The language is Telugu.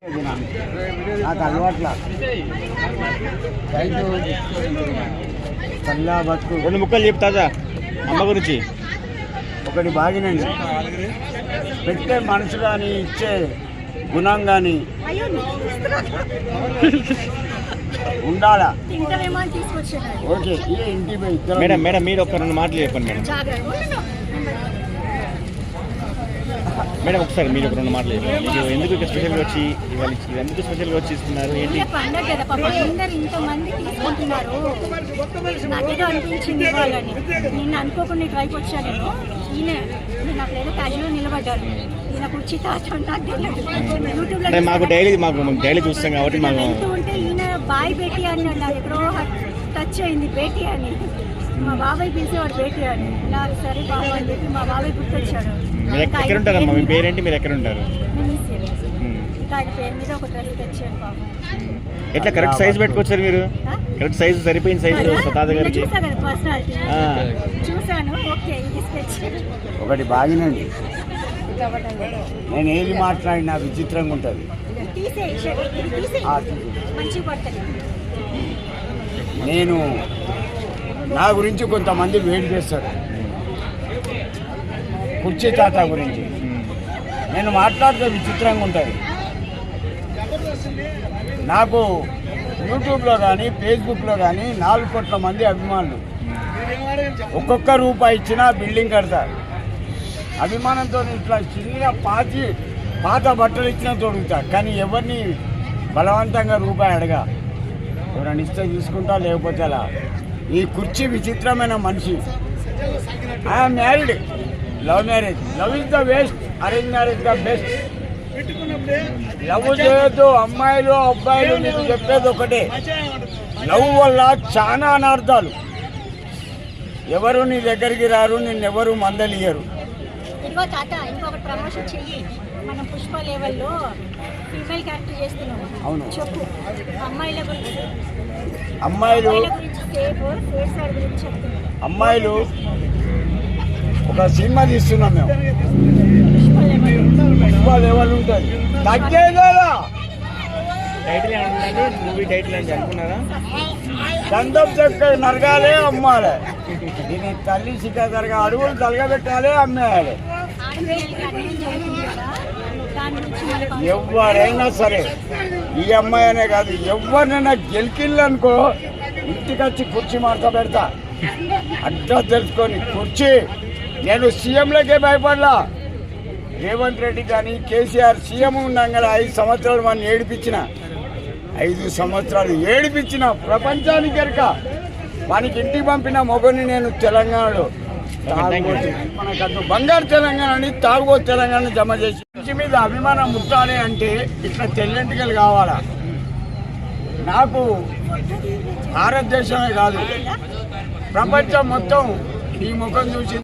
నాకు అలవాట్ల రైతు చల్లా బతుకు. రెండు ముక్కలు చెప్తాదా అమ్మ గురించి? ఒకటి బాగినండి, పెట్టే మనసు కానీ ఇచ్చే గుణం కానీ ఉండాలా. ఓకే, ఇంటికి పోయి మేడం మేడం మీరు ఒక రెండు మాటలు చెప్పండి మేడం. మేడం ఒకసారి మీరు ఒక రెండు మాటలు చెప్పండి. మీరు ఎందుకు ఇక్కడ స్పెషల్గా వచ్చి ఇవాళ ఎందుకు స్పెషల్గా వచ్చి ఇస్తున్నారు ఏంటి? పండగ కదా పాప, అందరు ఇంతమంది తీసుకుంటున్నారు. నాకేదో అనిపించింది ఇవ్వాలని. నిన్న అనుకోకుండా ఇటు వైపు వచ్చాను నేను. నేను అక్కడ ఏదో క్యాజువల్ నిలబడ్డాను. ఈయన కుర్చీ యూట్యూబ్లో మాకు డైలీ చూస్తాం కాబట్టి వెళ్తూ ఉంటే ఈయన బాయ్ బేటీ అన్నాడు. నాకు ఎక్కడో టచ్ అయింది బేటీ అని. మా బాబాయ్ పిలిచేవాడు బేటీ అని. నాకు సరే బాబా అని చెప్పి మా బాబాయ్ గుర్తొచ్చాడు. ఎక్కడ ఉంటారమ్మా? మీ పేరేంటి, మీరు ఎక్కడ ఉంటారు? ఆయన పేరు మీద ఒక డ్రెస్ తెచ్చాను బాబు. ఎట్లా కరెక్ట్ సైజ్ పెట్టుకొచ్చారు మీరు? కరెక్ట్ సైజ్ సరిపోయిన సైజు తాతగారికి చూసాను కదా, పర్సనాలిటీ చూసాను. ఓకే, ఇది తెచ్చాను. ఒకటి బాగినండి, నేను ఏది మాట్లాడినా విచిత్రంగా ఉంటుంది. నేను నా గురించి కొంతమంది వెయిట్ చేస్తారు, కుర్చీ తాత గురించి. నేను మాట్లాడితే విచిత్రంగా ఉంటుంది. నాకు యూట్యూబ్లో కానీ ఫేస్బుక్లో కానీ 4 కోట్ల మంది అభిమానులు. ఒక్కొక్క రూపాయి ఇచ్చినా బిల్డింగ్ కడతారు. అభిమానంతో ఇట్లా చిన్న పాత బట్టలు ఇచ్చినా తొడుగుతా, కానీ ఎవరిని బలవంతంగా రూపాయి అడగా. ఎవరైనా ఇస్తే తీసుకుంటా, లేకపోతే అలా. ఈ కుర్చీ విచిత్రమైన మనిషి. I'm married, love marriage. Love is the best, arrange marriage the best. Love చేయొద్దు అమ్మాయిలు అబ్బాయిలు. నేను చెప్పేది ఒకటే, లవ్ వల్ల చాలా అనర్థాలు. ఎవరు నీ దగ్గరికి రారు, నిన్నెవరు మందలియరు. ఇదిగో తాత, ఇంకొక ప్రమోషన్ చెయ్యి. మనం పుష్ప లెవెల్లో ఫీమేల్ క్యారెక్టర్ చేస్తున్నాం. అవును, చెప్పు. అమ్మాయిల గురించి అమ్మాయిలు ఒక సినిమా తీస్తున్నాం మేము. పుష్ప లెవెల్ ఉంటుంది, తగ్గేదా? టైటిల్ ఏమంటుందండి? మూవీ టైటిల్ అంటే అనుకున్నారా? దండం చెక్క నరగాలే, అమ్మాలే. దీని తల్లి సిక్కగా అడుగులు తలగబెట్టాలి, అమ్మేయాలి. ఎవరైనా సరే, ఈ అమ్మాయి అనే కాదు, ఎవరినైనా గెలికిళ్ళనుకో ఇంటికి వచ్చి కుర్చీ మార్త పెడతా. అడ్డా తెలుసుకొని కుర్చీ. నేను సీఎంలకే భయపడలా. రేవంత్ రెడ్డి కానీ కేసీఆర్ సీఎం ఉండగా 5 సంవత్సరాలు మనం ఏడిపించిన. 5 సంవత్సరాలు ఏడిపించిన ప్రపంచానికి ఎరక. మనకి ఇంటికి పంపిన మొగని నేను తెలంగాణలో మనకు బంగారు తెలంగాణని తాగుబోతు తెలంగాణ జమ చేసి ఇంటి మీద అభిమానం ముట్టాలి అంటే ఇట్లా తెల్లంటికలు కావాలా. నాకు భారతదేశమే కాదు, ప్రపంచం మొత్తం ఈ ముఖం చూసి